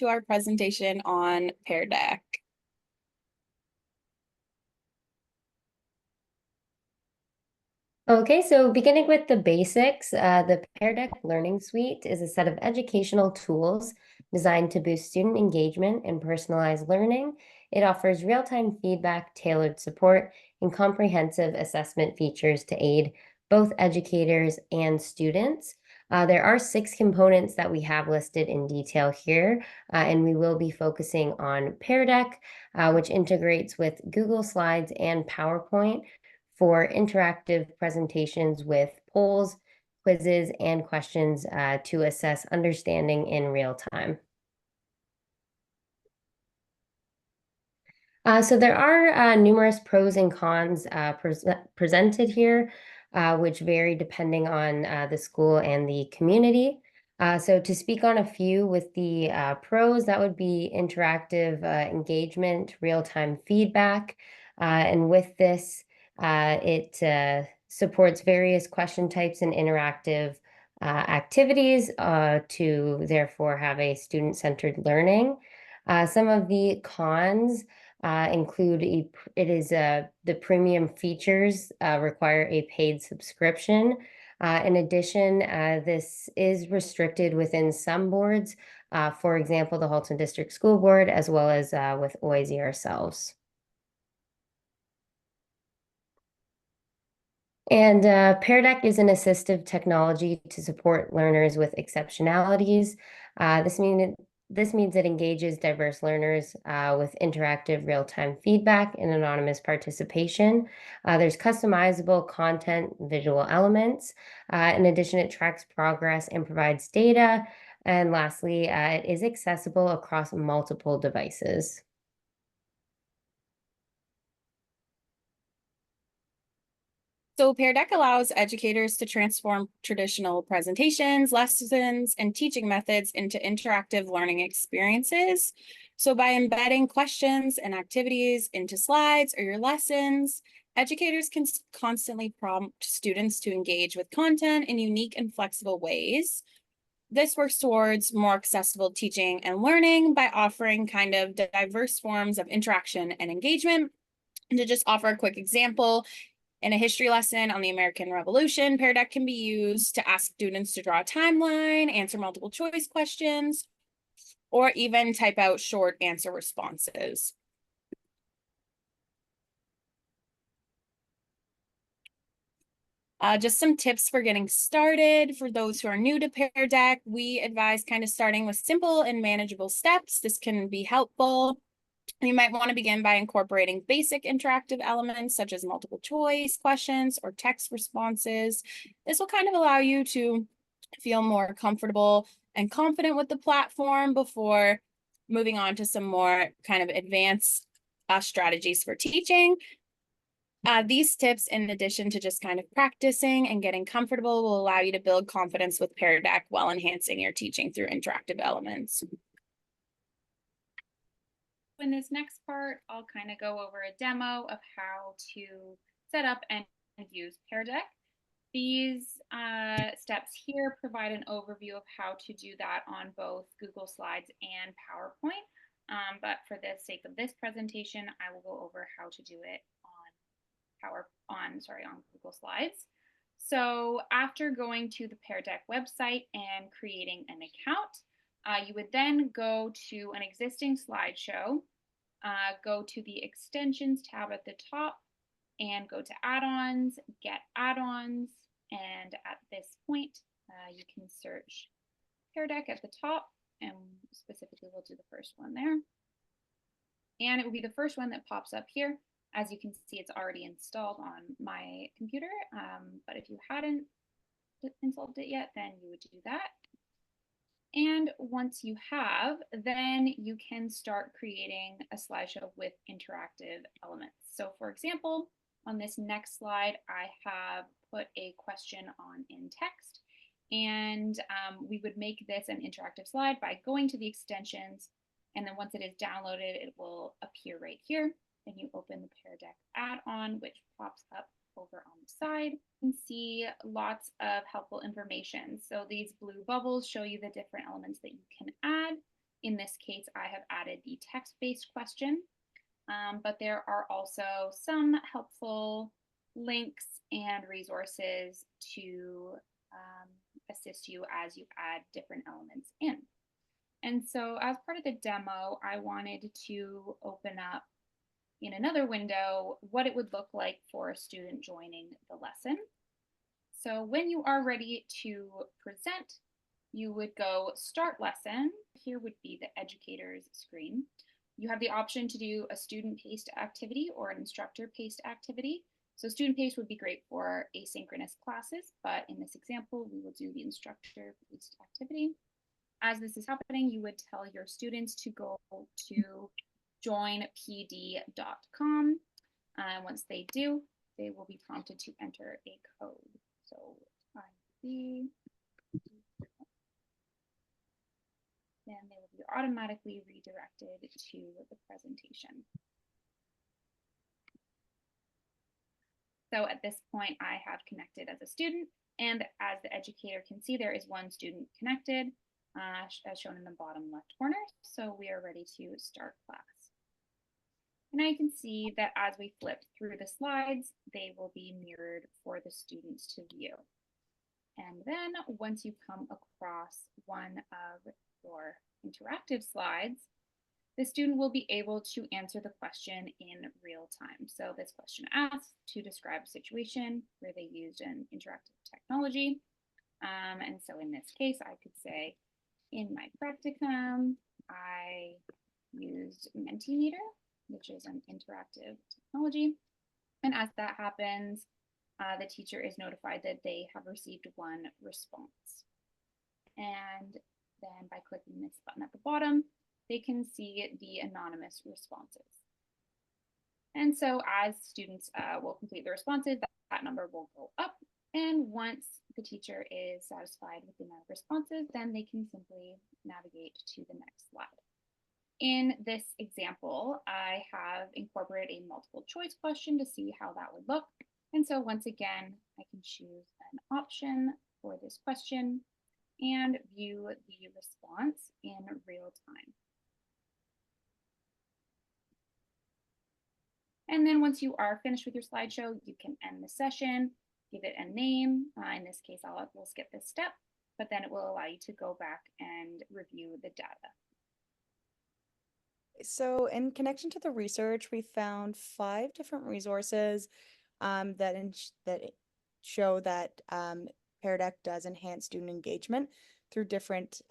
to our presentation on Pear Deck. Okay, so beginning with the basics, the Pear Deck Learning Suite is a set of educational tools designed to boost student engagement and personalized learning. It offers real-time feedback, tailored support, and comprehensive assessment features to aid both educators and students. There are 6 components that we have listed in detail here, and we will be focusing on Pear Deck, which integrates with Google Slides and PowerPoint for interactive presentations with polls, quizzes, and questions to assess understanding in real time. So there are numerous pros and cons presented here, which vary depending on the school and the community. So to speak on a few with the pros, that would be interactive engagement, real-time feedback. And with this, it supports various question types and interactive activities to therefore have a student-centered learning. Some of the cons include the premium features require a paid subscription. In addition, this is restricted within some boards, for example, the Halton District School Board, as well as with OISE ourselves. And Pear Deck is an assistive technology to support learners with exceptionalities. This means it engages diverse learners with interactive real-time feedback and anonymous participation. There's customizable content, visual elements. In addition, it tracks progress and provides data. And lastly, it is accessible across multiple devices. So Pear Deck allows educators to transform traditional presentations, lessons, and teaching methods into interactive learning experiences. So by embedding questions and activities into slides or your lessons, educators can constantly prompt students to engage with content in unique and flexible ways. This works towards more accessible teaching and learning by offering kind of diverse forms of interaction and engagement. And to just offer a quick example, in a history lesson on the American Revolution, Pear Deck can be used to ask students to draw a timeline, answer multiple choice questions, or even type out short answer responses. Just some tips for getting started. For those who are new to Pear Deck, we advise kind of starting with simple and manageable steps. This can be helpful. You might want to begin by incorporating basic interactive elements such as multiple choice questions or text responses. This will kind of allow you to feel more comfortable and confident with the platform before moving on to some more kind of advanced strategies for teaching. These tips, in addition to just kind of practicing and getting comfortable, will allow you to build confidence with Pear Deck while enhancing your teaching through interactive elements. In this next part, I'll kind of go over a demo of how to set up and use Pear Deck. These steps here provide an overview of how to do that on both Google Slides and PowerPoint. But for the sake of this presentation, I will go over how to do it on Google Slides. So after going to the Pear Deck website and creating an account, you would then go to an existing slideshow, go to the extensions tab at the top, and go to add-ons, get add-ons, and at this point, you can search Pear Deck at the top, and specifically we'll do the first one there. And it will be the first one that pops up here. As you can see, it's already installed on my computer, but if you hadn't installed it yet, then you would do that. And once you have, then you can start creating a slideshow with interactive elements. So for example, on this next slide, I have put a question on in text, and we would make this an interactive slide by going to the extensions, and then once it is downloaded, it will appear right here. Then you open the Pear Deck add-on, which pops up over on the side. You can see lots of helpful information. So these blue bubbles show you the different elements that you can add. In this case, I have added the text-based question, but there are also some helpful links and resources to assist you as you add different elements in. And so as part of the demo, I wanted to open up in another window what it would look like for a student joining the lesson. So when you are ready to present, you would go Start Lesson. Here would be the educator's screen. You have the option to do a student-paced activity or an instructor-paced activity. So student-paced would be great for asynchronous classes, but in this example, we will do the instructor-paced activity. As this is happening, you would tell your students to go to joinpd.com. Once they do, they will be prompted to enter a code. So ID, then they will be automatically redirected to the presentation. So at this point, I have connected as a student, and as the educator can see, there is one student connected, as shown in the bottom left corner. So we are ready to start class. And now you can see that as we flip through the slides, they will be mirrored for the students to view. And then once you come across one of your interactive slides, the student will be able to answer the question in real time. So this question asks to describe a situation where they used an interactive technology. And so in this case, I could say, in my practicum, I used Mentimeter, which is an interactive technology. And as that happens, the teacher is notified that they have received one response. And then by clicking this button at the bottom, they can see the anonymous responses. And so as students will complete the responses, that number will go up. And once the teacher is satisfied with the amount of responses, then they can simply navigate to the next slide. In this example, I have incorporated a multiple choice question to see how that would look. And so once again, I can choose an option for this question and view the response in real time. And then once you are finished with your slideshow, you can end the session, give it a name. In this case, we'll skip this step, but then it will allow you to go back and review the data. So in connection to the research, we found 5 different resources that show that Pear Deck does enhance student engagement through different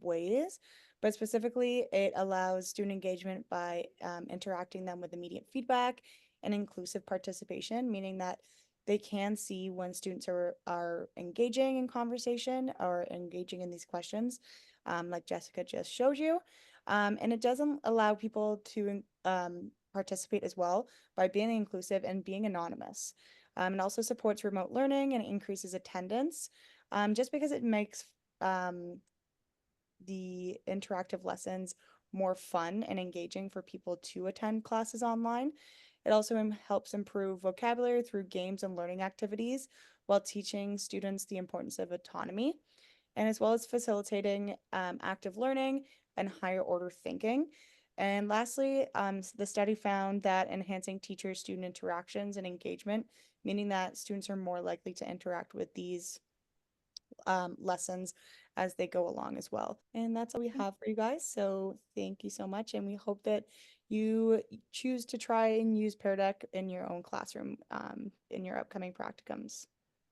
ways. But specifically, it allows student engagement by interacting them with immediate feedback and inclusive participation, meaning that they can see when students are engaging in conversation or engaging in these questions, like Jessica just showed you. And it doesn't allow people to participate as well by being inclusive and being anonymous. It also supports remote learning and increases attendance, just because it makes the interactive lessons more fun and engaging for people to attend classes online. It also helps improve vocabulary through games and learning activities while teaching students the importance of autonomy, and as well as facilitating active learning and higher order thinking. And lastly, the study found that enhancing teacher-student interactions and engagement, meaning that students are more likely to interact with these lessons as they go along as well. And that's all we have for you guys. So thank you so much. And we hope that you choose to try and use Pear Deck in your own classroom in your upcoming practicums.